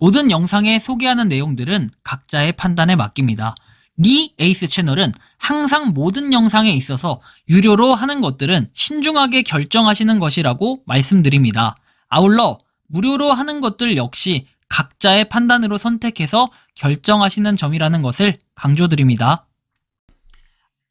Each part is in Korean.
모든 영상에 소개하는 내용들은 각자의 판단에 맡깁니다. 리 에이스 채널은 항상 모든 영상에 있어서 유료로 하는 것들은 신중하게 결정하시는 것이라고 말씀드립니다. 아울러 무료로 하는 것들 역시 각자의 판단으로 선택해서 결정하시는 점이라는 것을 강조드립니다.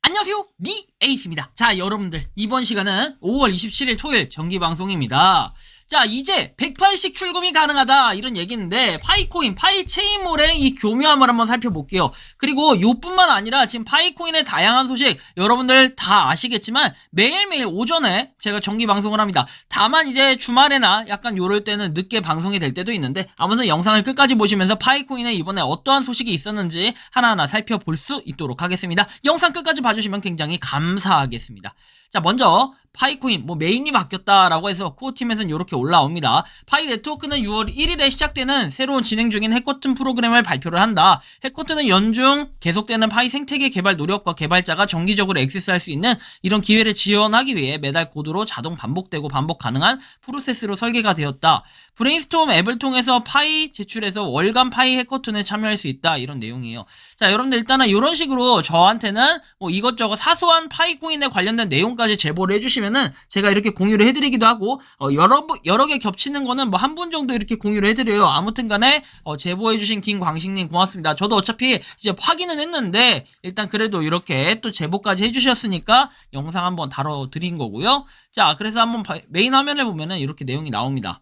안녕하세요, 리 에이스입니다. 자, 여러분들 이번 시간은 5월 27일 토요일 정기방송입니다. 자, 이제 108씩 출금이 가능하다 이런 얘기인데, 파이코인, 파이체인몰의 이 교묘함을 한번 살펴볼게요. 그리고 요뿐만 아니라 지금 파이코인의 다양한 소식 여러분들 다 아시겠지만 매일매일 오전에 제가 정기 방송을 합니다. 다만 이제 주말에나 약간 요럴 때는 늦게 방송이 될 때도 있는데, 아무튼 영상을 끝까지 보시면서 파이코인에 이번에 어떠한 소식이 있었는지 하나하나 살펴볼 수 있도록 하겠습니다. 영상 끝까지 봐주시면 굉장히 감사하겠습니다. 자, 먼저 파이코인 메인이 바뀌었다라고 해서 코어팀에서는 이렇게 올라옵니다. 파이 네트워크는 6월 1일에 시작되는 새로운 진행 중인 해커톤 프로그램을 발표를 한다. 해커톤은 연중 계속되는 파이 생태계 개발 노력과 개발자가 정기적으로 액세스할 수 있는 이런 기회를 지원하기 위해 매달 고도로 자동 반복되고 반복 가능한 프로세스로 설계가 되었다. 브레인스톰 앱을 통해서 파이 제출해서 월간 파이 해커톤에 참여할 수 있다, 이런 내용이에요. 자, 여러분들 일단은 이런 식으로 저한테는 이것저것 사소한 파이코인에 관련된 내용까지 제보를 해주시면은 제가 이렇게 공유를 해드리기도 하고, 여러 개 겹치는 거는 한 분 정도 이렇게 공유를 해드려요. 아무튼 간에 제보해주신 김광식님 고맙습니다. 저도 어차피 이제 확인은 했는데 일단 그래도 이렇게 또 제보까지 해주셨으니까 영상 한번 다뤄드린 거고요. 자, 그래서 한번 메인 화면을 보면은 이렇게 내용이 나옵니다.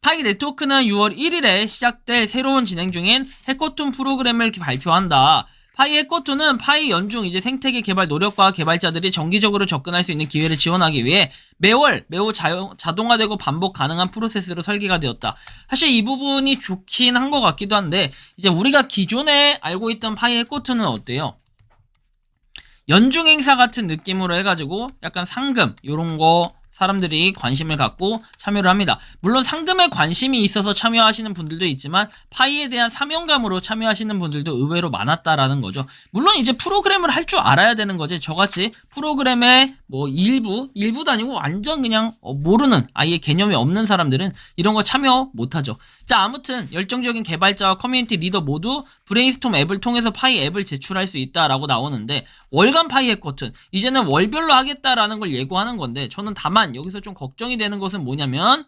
파이 네트워크는 6월 1일에 시작될 새로운 진행 중인 해커톤 프로그램을 발표한다. 파이 해커톤은 파이 연중 이제 생태계 개발 노력과 개발자들이 정기적으로 접근할 수 있는 기회를 지원하기 위해 매월 매우 자동화되고 반복 가능한 프로세스로 설계가 되었다. 사실 이 부분이 좋긴 한 것 같기도 한데, 이제 우리가 기존에 알고 있던 파이 해커톤은 어때요? 연중 행사 같은 느낌으로 해가지고 약간 상금 요런 거 사람들이 관심을 갖고 참여를 합니다. 물론 상금에 관심이 있어서 참여하시는 분들도 있지만 파이에 대한 사명감으로 참여하시는 분들도 의외로 많았다라는 거죠. 물론 이제 프로그램을 할 줄 알아야 되는 거지, 저같이 프로그램의 일부도 아니고 완전 그냥 모르는, 아예 개념이 없는 사람들은 이런 거 참여 못하죠. 자, 아무튼 열정적인 개발자와 커뮤니티 리더 모두 브레인스톰 앱을 통해서 파이 앱을 제출할 수 있다라고 나오는데, 월간 파이 해커톤, 이제는 월별로 하겠다라는 걸 예고하는 건데, 저는 다만 여기서 좀 걱정이 되는 것은 뭐냐면,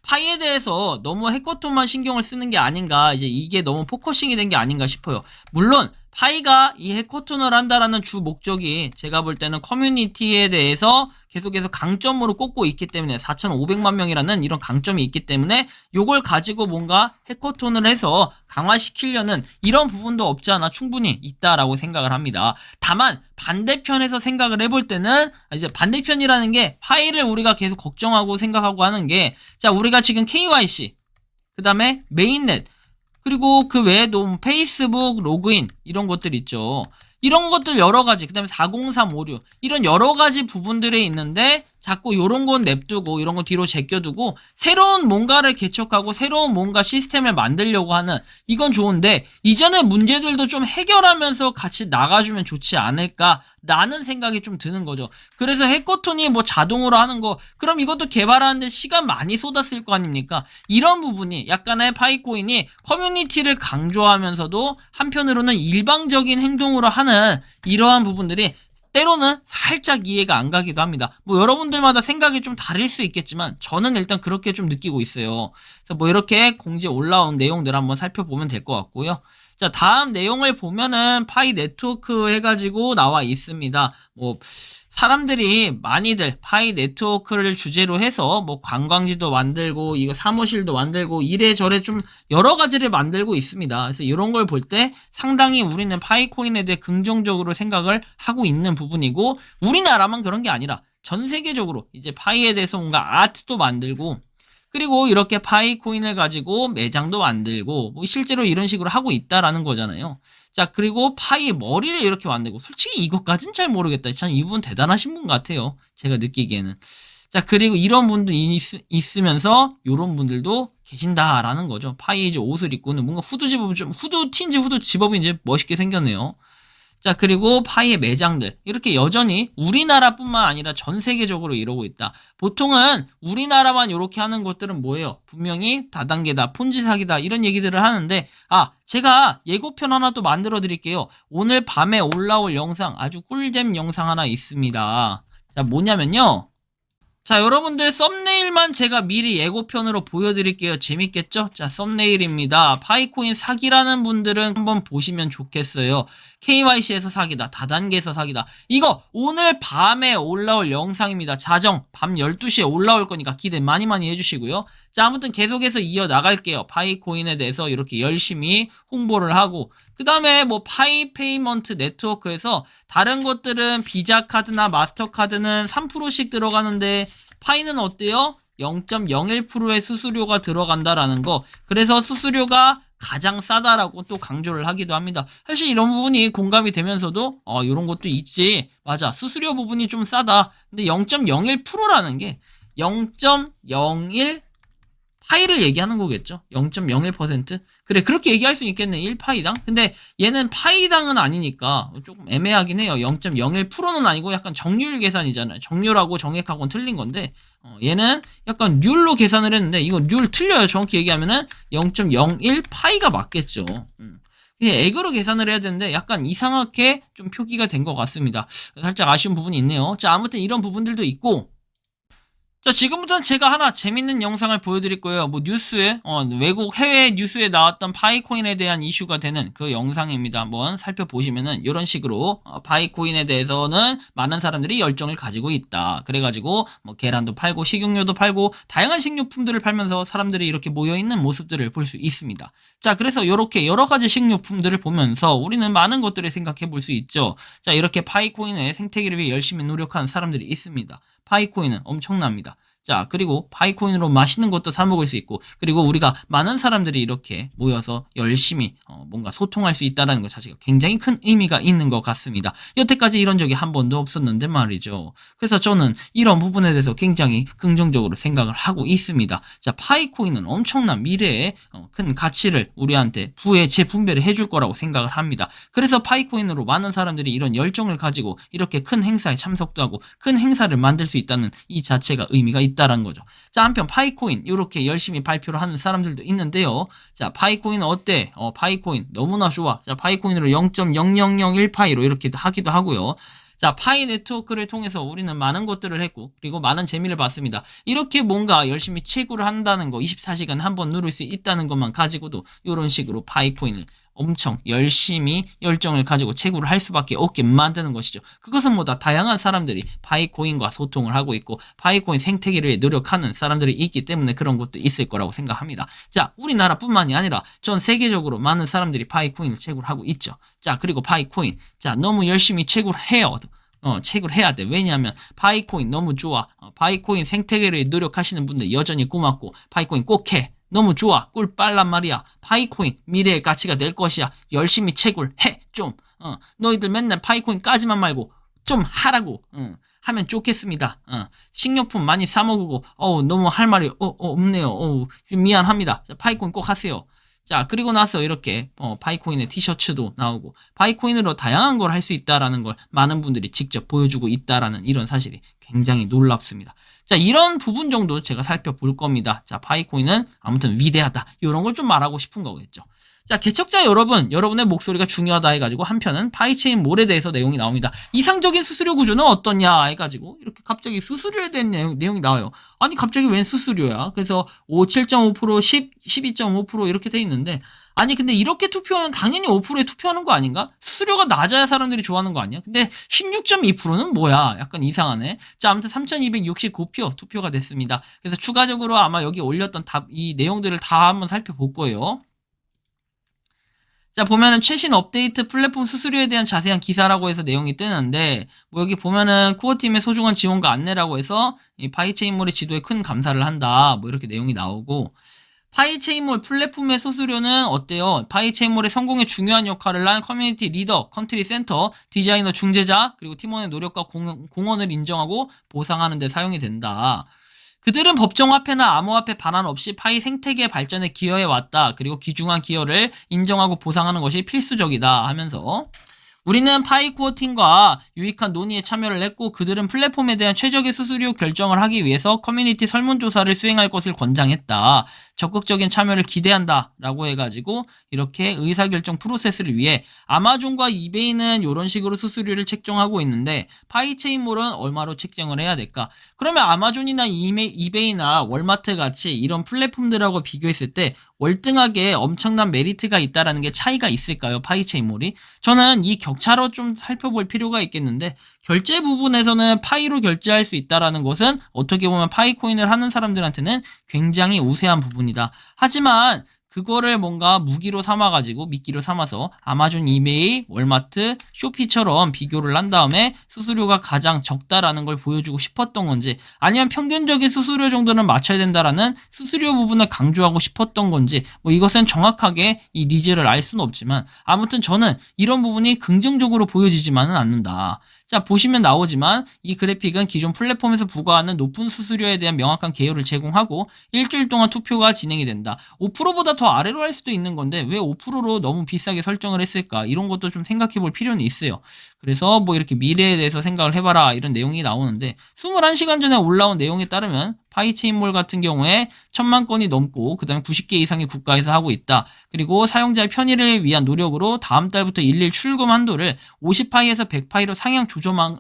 파이에 대해서 너무 해커톤만 신경을 쓰는 게 아닌가, 이제 이게 너무 포커싱이 된 게 아닌가 싶어요. 물론 파이가 이 해커톤을 한다라는 주 목적이 제가 볼 때는 커뮤니티에 대해서 계속해서 강점으로 꼽고 있기 때문에, 4,500만 명이라는 이런 강점이 있기 때문에 요걸 가지고 뭔가 해커톤을 해서 강화시키려는 이런 부분도 없지 않아 충분히 있다라고 생각을 합니다. 다만 반대편에서 생각을 해볼 때는, 이제 반대편이라는 게 파이를 우리가 계속 걱정하고 생각하고 하는 게, 자, 우리가 지금 KYC, 그 다음에 메인넷, 그리고 그 외에도 페이스북 로그인 이런 것들 있죠. 이런 것들 여러 가지, 그 다음에 40356 이런 여러 가지 부분들이 있는데 자꾸 요런 건 냅두고 이런 거 뒤로 제껴두고 새로운 뭔가를 개척하고 새로운 뭔가 시스템을 만들려고 하는, 이건 좋은데 이전의 문제들도 좀 해결하면서 같이 나가주면 좋지 않을까라는 생각이 좀 드는 거죠. 그래서 해커톤이 자동으로 하는 거, 그럼 이것도 개발하는데 시간 많이 쏟았을 거 아닙니까? 이런 부분이 약간의 파이코인이 커뮤니티를 강조하면서도 한편으로는 일방적인 행동으로 하는 이러한 부분들이 때로는 살짝 이해가 안 가기도 합니다. 여러분들마다 생각이 좀 다를 수 있겠지만 저는 일단 그렇게 좀 느끼고 있어요. 그래서 이렇게 공지에 올라온 내용들 한번 살펴보면 될 것 같고요. 자, 다음 내용을 보면은 파이 네트워크 해가지고 나와 있습니다. 사람들이 많이들 파이 네트워크를 주제로 해서 관광지도 만들고 이거 사무실도 만들고 이래저래 좀 여러 가지를 만들고 있습니다. 그래서 이런 걸 볼 때 상당히 우리는 파이코인에 대해 긍정적으로 생각을 하고 있는 부분이고, 우리나라만 그런 게 아니라 전 세계적으로 이제 파이에 대해서 뭔가 아트도 만들고, 그리고 이렇게 파이코인을 가지고 매장도 만들고 실제로 이런 식으로 하고 있다라는 거잖아요. 자, 그리고 파이 머리를 이렇게 만들고, 솔직히 이것까진 잘 모르겠다. 참 이분 대단하신 분 같아요, 제가 느끼기에는. 자, 그리고 이런 분도 있으면서 이런 분들도 계신다라는 거죠. 파이 이제 옷을 입고는 뭔가 후드 집업이 후드 티인지 후드 집업이 이제 멋있게 생겼네요. 자, 그리고 파이의 매장들. 이렇게 여전히 우리나라뿐만 아니라 전 세계적으로 이러고 있다. 보통은 우리나라만 이렇게 하는 것들은 뭐예요? 분명히 다단계다, 폰지 사기다, 이런 얘기들을 하는데, 제가 예고편 하나 또 만들어 드릴게요. 오늘 밤에 올라올 영상, 아주 꿀잼 영상 하나 있습니다. 자, 뭐냐면요. 자, 여러분들 썸네일만 제가 미리 예고편으로 보여드릴게요. 재밌겠죠? 자, 썸네일입니다. 파이코인 사기라는 분들은 한번 보시면 좋겠어요. KYC에서 사기다. 다단계에서 사기다. 이거 오늘 밤에 올라올 영상입니다. 자정 밤 12시에 올라올 거니까 기대 많이 해주시고요. 자, 아무튼 계속해서 이어나갈게요. 파이코인에 대해서 이렇게 열심히 홍보를 하고, 그 다음에 뭐 파이페이먼트 네트워크에서 다른 것들은 비자 카드나 마스터 카드는 3%씩 들어가는데 파이는 어때요? 0.01%의 수수료가 들어간다라는 거. 그래서 수수료가 가장 싸다라고 또 강조를 하기도 합니다. 사실 이런 부분이 공감이 되면서도 이런 것도 있지. 맞아. 수수료 부분이 좀 싸다. 근데 0.01%라는 게 0.01 파이를 얘기하는 거겠죠. 0.01%? 그래, 그렇게 얘기할 수 있겠네. 1파이당? 근데 얘는 파이당은 아니니까 조금 애매하긴 해요. 0.01%는 아니고 약간 정률 계산이잖아요. 정률하고 정액하고는 틀린 건데, 얘는 약간 률로 계산을 했는데, 이거 률 틀려요. 정확히 얘기하면은 0.01파이가 맞겠죠. 액으로 계산을 해야 되는데 약간 이상하게 좀 표기가 된 것 같습니다. 살짝 아쉬운 부분이 있네요. 자, 아무튼 이런 부분들도 있고, 자, 지금부터는 제가 하나 재밌는 영상을 보여드릴 거예요. 뭐 뉴스에 외국 해외 뉴스에 나왔던 파이코인에 대한 이슈가 되는 그 영상입니다. 한번 살펴보시면은 이런 식으로 파이코인에 대해서는 많은 사람들이 열정을 가지고 있다. 그래가지고 뭐 계란도 팔고 식용유도 팔고 다양한 식료품들을 팔면서 사람들이 이렇게 모여 있는 모습들을 볼 수 있습니다. 자, 그래서 이렇게 여러 가지 식료품들을 보면서 우리는 많은 것들을 생각해 볼 수 있죠. 자, 이렇게 파이코인의 생태계를 위해 열심히 노력하는 사람들이 있습니다. 파이코인은 엄청납니다. 자, 그리고 파이코인으로 맛있는 것도 사 먹을 수 있고, 그리고 우리가 많은 사람들이 이렇게 모여서 열심히 뭔가 소통할 수 있다는 것 자체가 굉장히 큰 의미가 있는 것 같습니다. 여태까지 이런 적이 한 번도 없었는데 말이죠. 그래서 저는 이런 부분에 대해서 굉장히 긍정적으로 생각을 하고 있습니다. 자, 파이코인은 엄청난 미래에 큰 가치를 우리한테 재분배를 해줄 거라고 생각을 합니다. 그래서 파이코인으로 많은 사람들이 이런 열정을 가지고 이렇게 큰 행사에 참석도 하고 큰 행사를 만들 수 있다는 이 자체가 의미가 있다라는 거죠. 자, 한편 파이코인 이렇게 열심히 발표를 하는 사람들도 있는데요. 자, 파이코인은 어때? 파이코인 너무나 좋아. 자, 파이코인으로 0.0001파이로 이렇게 하기도 하고요. 자, 파이 네트워크를 통해서 우리는 많은 것들을 했고, 그리고 많은 재미를 봤습니다. 이렇게 뭔가 열심히 채굴을 한다는 거, 24시간 한 번 누를 수 있다는 것만 가지고도 이런 식으로 파이코인을 엄청 열심히 열정을 가지고 채굴을 할 수밖에 없게 만드는 것이죠. 그것은 뭐다 다양한 사람들이 파이코인과 소통을 하고 있고 파이코인 생태계를 위해 노력하는 사람들이 있기 때문에 그런 것도 있을 거라고 생각합니다. 자, 우리나라뿐만이 아니라 전 세계적으로 많은 사람들이 파이코인을 채굴하고 있죠. 자, 그리고 파이코인, 자, 너무 열심히 채굴해요. 채굴해야 돼. 왜냐하면 파이코인 너무 좋아. 파이코인 생태계를 위해 노력하시는 분들 여전히 고맙고 파이코인 꼭 해. 너무 좋아. 꿀 빨란 말이야. 파이코인 미래의 가치가 될 것이야. 열심히 채굴해. 좀. 너희들 맨날 파이코인 까지만 말고 좀 하라고. 하면 좋겠습니다. 식료품 많이 사 먹고 너무 할 말이 없네요. 미안합니다. 자, 파이코인 꼭 하세요. 자, 그리고 나서 이렇게 파이코인의 티셔츠도 나오고 파이코인으로 다양한 걸 할 수 있다라는 걸 많은 분들이 직접 보여주고 있다라는 이런 사실이 굉장히 놀랍습니다. 자, 이런 부분 정도 제가 살펴볼 겁니다. 자, 파이코인은 아무튼 위대하다. 이런 걸 좀 말하고 싶은 거겠죠. 자, 개척자 여러분, 여러분의 목소리가 중요하다 해가지고 한편은 파이체인 몰에 대해서 내용이 나옵니다. 이상적인 수수료 구조는 어떠냐 해가지고 이렇게 갑자기 수수료에 대한 내용이 나와요. 아니, 갑자기 웬 수수료야? 그래서 7.5%, 12.5% 이렇게 돼 있는데 아니, 근데 이렇게 투표하면 당연히 5%에 투표하는 거 아닌가? 수수료가 낮아야 사람들이 좋아하는 거 아니야? 근데 16.2%는 뭐야? 약간 이상하네. 자, 아무튼 3,269표 투표가 됐습니다. 그래서 추가적으로 아마 여기 올렸던 이 내용들을 다 한번 살펴볼 거예요. 자, 보면은 최신 업데이트 플랫폼 수수료에 대한 자세한 기사라고 해서 내용이 뜨는데, 뭐 여기 보면은 코어팀의 소중한 지원과 안내라고 해서 이 파이체인몰의 지도에 큰 감사를 한다. 뭐 이렇게 내용이 나오고, 파이체인몰 플랫폼의 수수료는 어때요? 파이체인몰의 성공에 중요한 역할을 한 커뮤니티 리더, 컨트리 센터, 디자이너 중재자, 그리고 팀원의 노력과 공헌을 인정하고 보상하는 데 사용이 된다. 그들은 법정화폐나 암호화폐 반환 없이 파이 생태계 발전에 기여해왔다. 그리고 귀중한 기여를 인정하고 보상하는 것이 필수적이다 하면서 우리는 파이코어 팀과 유익한 논의에 참여를 했고 그들은 플랫폼에 대한 최적의 수수료 결정을 하기 위해서 커뮤니티 설문조사를 수행할 것을 권장했다. 적극적인 참여를 기대한다 라고 해가지고 이렇게 의사결정 프로세스를 위해 아마존과 이베이는 이런 식으로 수수료를 책정하고 있는데 파이체인몰은 얼마로 책정을 해야 될까? 그러면 아마존이나 이베이나 월마트 같이 이런 플랫폼들하고 비교했을 때 월등하게 엄청난 메리트가 있다라는 게 차이가 있을까요? 파이체인몰이? 저는 이 격차로 좀 살펴볼 필요가 있겠는데 결제 부분에서는 파이로 결제할 수 있다라는 것은 어떻게 보면 파이코인을 하는 사람들한테는 굉장히 우세한 부분이다. 하지만 그거를 뭔가 무기로 삼아가지고 미끼로 삼아서 아마존, 이베이, 월마트, 쇼피처럼 비교를 한 다음에 수수료가 가장 적다라는 걸 보여주고 싶었던 건지 아니면 평균적인 수수료 정도는 맞춰야 된다라는 수수료 부분을 강조하고 싶었던 건지 뭐 이것은 정확하게 이 니즈를 알 수는 없지만 아무튼 저는 이런 부분이 긍정적으로 보여지지만은 않는다. 자, 보시면 나오지만 이 그래픽은 기존 플랫폼에서 부과하는 높은 수수료에 대한 명확한 개요를 제공하고 일주일 동안 투표가 진행이 된다. 5%보다 더 아래로 할 수도 있는 건데 왜 5%로 너무 비싸게 설정을 했을까? 이런 것도 좀 생각해 볼 필요는 있어요. 그래서 뭐 이렇게 미래에 대해서 생각을 해봐라 이런 내용이 나오는데 21시간 전에 올라온 내용에 따르면 파이체인몰 같은 경우에 1000만 건이 넘고 그 다음에 90개 이상의 국가에서 하고 있다. 그리고 사용자의 편의를 위한 노력으로 다음 달부터 일일 출금 한도를 50파이에서 100파이로 상향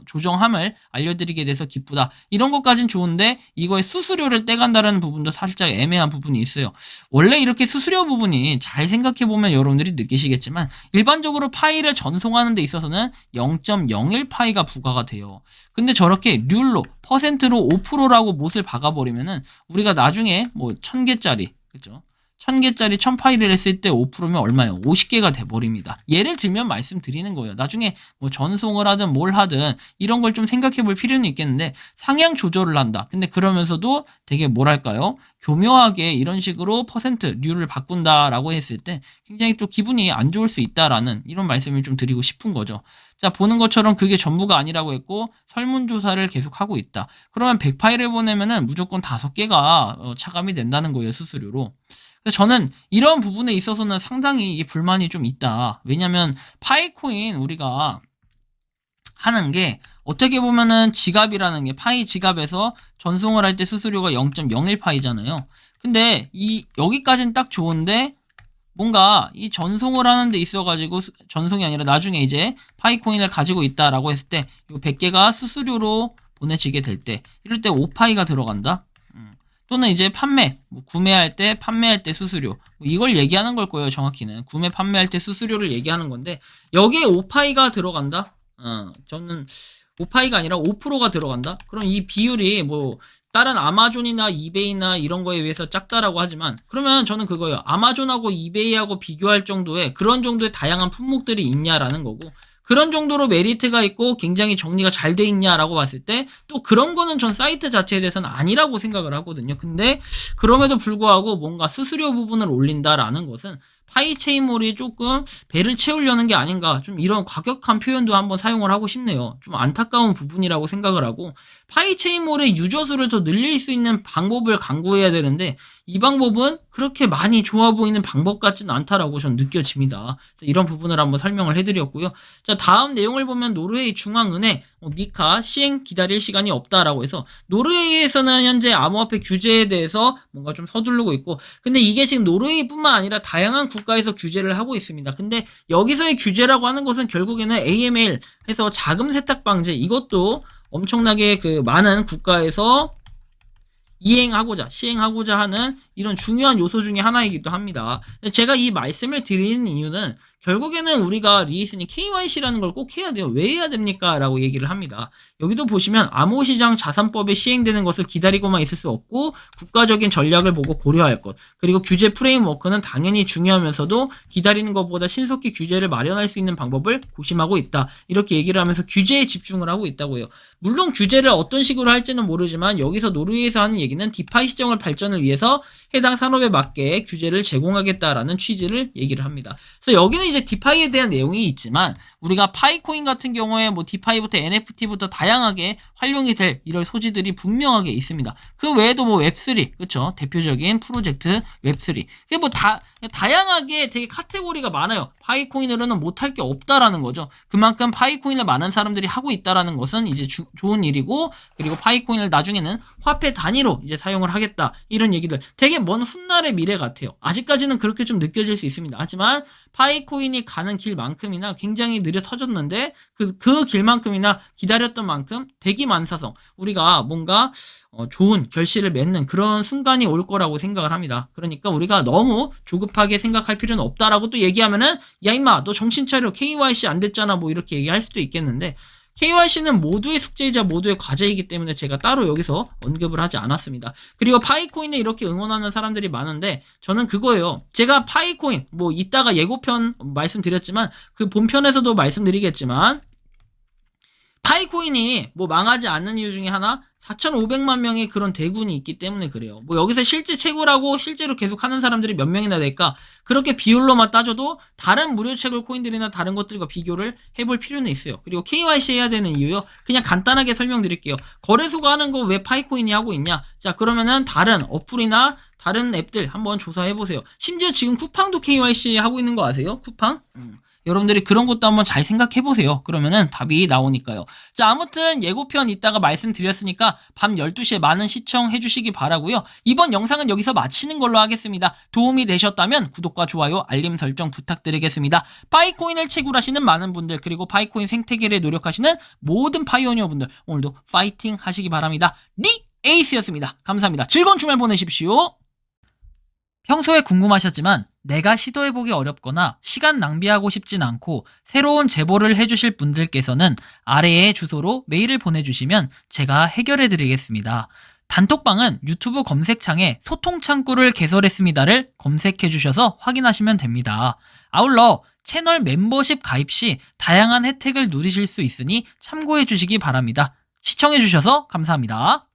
조정함을 알려드리게 돼서 기쁘다. 이런 것까진 좋은데 이거에 수수료를 떼간다는 부분도 살짝 애매한 부분이 있어요. 원래 이렇게 수수료 부분이 잘 생각해보면 여러분들이 느끼시겠지만 일반적으로 파이를 전송하는 데 있어서는 0.01파이가 부과가 돼요. 근데 저렇게 률로 퍼센트로 5%라고 못을 박아버리면은 우리가 나중에 뭐 1000개짜리 그죠? 1000개짜리 1000파이를 했을 때 5%면 얼마예요? 50개가 돼버립니다. 예를 들면 말씀드리는 거예요. 나중에 뭐 전송을 하든 뭘 하든 이런 걸 좀 생각해 볼 필요는 있겠는데 상향 조절을 한다. 근데 그러면서도 되게 뭐랄까요? 교묘하게 이런 식으로 퍼센트, 률을 바꾼다라고 했을 때 굉장히 또 기분이 안 좋을 수 있다라는 이런 말씀을 좀 드리고 싶은 거죠. 자, 보는 것처럼 그게 전부가 아니라고 했고 설문조사를 계속하고 있다. 그러면 100파일을 보내면은 무조건 5개가 차감이 된다는 거예요, 수수료로. 그래서 저는 이런 부분에 있어서는 상당히 이 불만이 좀 있다. 왜냐면 파이코인 우리가 하는 게 어떻게 보면은 지갑이라는 게 파이 지갑에서 전송을 할 때 수수료가 0.01파이잖아요. 근데 여기까지는 딱 좋은데 뭔가 이 전송을 하는 데 있어가지고 전송이 아니라 나중에 이제 파이코인을 가지고 있다라고 했을 때 이 100개가 수수료로 보내지게 될 때 이럴 때 5파이가 들어간다. 또는 이제 판매, 뭐 구매할 때, 판매할 때 수수료 뭐 이걸 얘기하는 걸 거예요. 정확히는 구매, 판매할 때 수수료를 얘기하는 건데 여기에 5파이가 들어간다. 저는 5파이가 아니라 5%가 들어간다. 그럼 이 비율이 뭐 다른 아마존이나 이베이나 이런 거에 비해서 작다라고 하지만 그러면 저는 그거예요. 아마존하고 이베이하고 비교할 정도의 그런 정도의 다양한 품목들이 있냐라는 거고 그런 정도로 메리트가 있고 굉장히 정리가 잘 돼 있냐라고 봤을 때 또 그런 거는 전 사이트 자체에 대해서는 아니라고 생각을 하거든요. 근데 그럼에도 불구하고 뭔가 수수료 부분을 올린다라는 것은 파이체인몰이 조금 배를 채우려는 게 아닌가 좀 이런 과격한 표현도 한번 사용을 하고 싶네요. 좀 안타까운 부분이라고 생각을 하고 파이체인몰의 유저 수를 더 늘릴 수 있는 방법을 강구해야 되는데 이 방법은 그렇게 많이 좋아 보이는 방법 같지는 않다라고 전 느껴집니다. 이런 부분을 한번 설명을 해드렸고요. 자, 다음 내용을 보면 노르웨이 중앙은행 미카 시행 기다릴 시간이 없다라고 해서 노르웨이에서는 현재 암호화폐 규제에 대해서 뭔가 좀 서두르고 있고 근데 이게 지금 노르웨이뿐만 아니라 다양한 국가에서 규제를 하고 있습니다. 근데 여기서의 규제라고 하는 것은 결국에는 AML 해서 자금 세탁 방지 이것도 엄청나게 그 많은 국가에서 시행하고자 하는 이런 중요한 요소 중에 하나이기도 합니다. 제가 이 말씀을 드리는 이유는 결국에는 우리가 리에슨이 KYC라는 걸 꼭 해야 돼요. 왜 해야 됩니까? 라고 얘기를 합니다. 여기도 보시면 암호시장 자산법에 시행되는 것을 기다리고만 있을 수 없고 국가적인 전략을 보고 고려할 것 그리고 규제 프레임워크는 당연히 중요하면서도 기다리는 것보다 신속히 규제를 마련할 수 있는 방법을 고심하고 있다. 이렇게 얘기를 하면서 규제에 집중을 하고 있다고요. 물론 규제를 어떤 식으로 할지는 모르지만 여기서 노르웨이에서 하는 얘기는 디파이 시장을 발전을 위해서 해당 산업에 맞게 규제를 제공하겠다라는 취지를 얘기를 합니다. 그래서 여기는 이제 디파이에 대한 내용이 있지만 우리가 파이코인 같은 경우에 뭐 디파이부터 NFT부터 다양하게 활용이 될 이런 소지들이 분명하게 있습니다. 그 외에도 뭐 웹3, 그쵸? 대표적인 프로젝트 웹3. 그게 뭐 다양하게 되게 카테고리가 많아요. 파이코인으로는 못할 게 없다라는 거죠. 그만큼 파이코인을 많은 사람들이 하고 있다라는 것은 이제 좋은 일이고, 그리고 파이코인을 나중에는 화폐 단위로 이제 사용을 하겠다. 이런 얘기들. 되게 먼 훗날의 미래 같아요. 아직까지는 그렇게 좀 느껴질 수 있습니다. 하지만 파이코인이 가는 길만큼이나 굉장히 느려 터졌는데 그 길만큼이나 기다렸던 만큼 대기만사성 우리가 뭔가 좋은 결실을 맺는 그런 순간이 올 거라고 생각을 합니다. 그러니까 우리가 너무 조급하게 생각할 필요는 없다라고 또 얘기하면은 야 임마 너 정신 차려 KYC 안 됐잖아 뭐 이렇게 얘기할 수도 있겠는데 KYC는 모두의 숙제이자 모두의 과제이기 때문에 제가 따로 여기서 언급을 하지 않았습니다. 그리고 파이코인을 이렇게 응원하는 사람들이 많은데 저는 그거예요. 제가 파이코인 뭐 이따가 예고편 말씀드렸지만 그 본편에서도 말씀드리겠지만 파이코인이 뭐 망하지 않는 이유 중에 하나 4,500만 명의 그런 대군이 있기 때문에 그래요. 뭐 여기서 실제 채굴하고 실제로 계속 하는 사람들이 몇 명이나 될까? 그렇게 비율로만 따져도 다른 무료 채굴 코인들이나 다른 것들과 비교를 해볼 필요는 있어요. 그리고 KYC 해야 되는 이유요. 그냥 간단하게 설명드릴게요. 거래소가 하는 거 왜 파이코인이 하고 있냐? 자 그러면은 다른 어플이나 다른 앱들 한번 조사해보세요. 심지어 지금 쿠팡도 KYC 하고 있는 거 아세요? 쿠팡? 여러분들이 그런 것도 한번 잘 생각해보세요. 그러면은 답이 나오니까요. 자, 아무튼 예고편 이따가 말씀드렸으니까 밤 12시에 많은 시청해주시기 바라고요. 이번 영상은 여기서 마치는 걸로 하겠습니다. 도움이 되셨다면 구독과 좋아요, 알림 설정 부탁드리겠습니다. 파이코인을 채굴하시는 많은 분들, 그리고 파이코인 생태계를 노력하시는 모든 파이오니어 분들, 오늘도 파이팅 하시기 바랍니다. 리 에이스였습니다. 감사합니다. 즐거운 주말 보내십시오. 평소에 궁금하셨지만 내가 시도해보기 어렵거나 시간 낭비하고 싶진 않고 새로운 제보를 해주실 분들께서는 아래의 주소로 메일을 보내주시면 제가 해결해드리겠습니다. 단톡방은 유튜브 검색창에 소통창구를 개설했습니다를 검색해주셔서 확인하시면 됩니다. 아울러 채널 멤버십 가입 시 다양한 혜택을 누리실 수 있으니 참고해주시기 바랍니다. 시청해주셔서 감사합니다.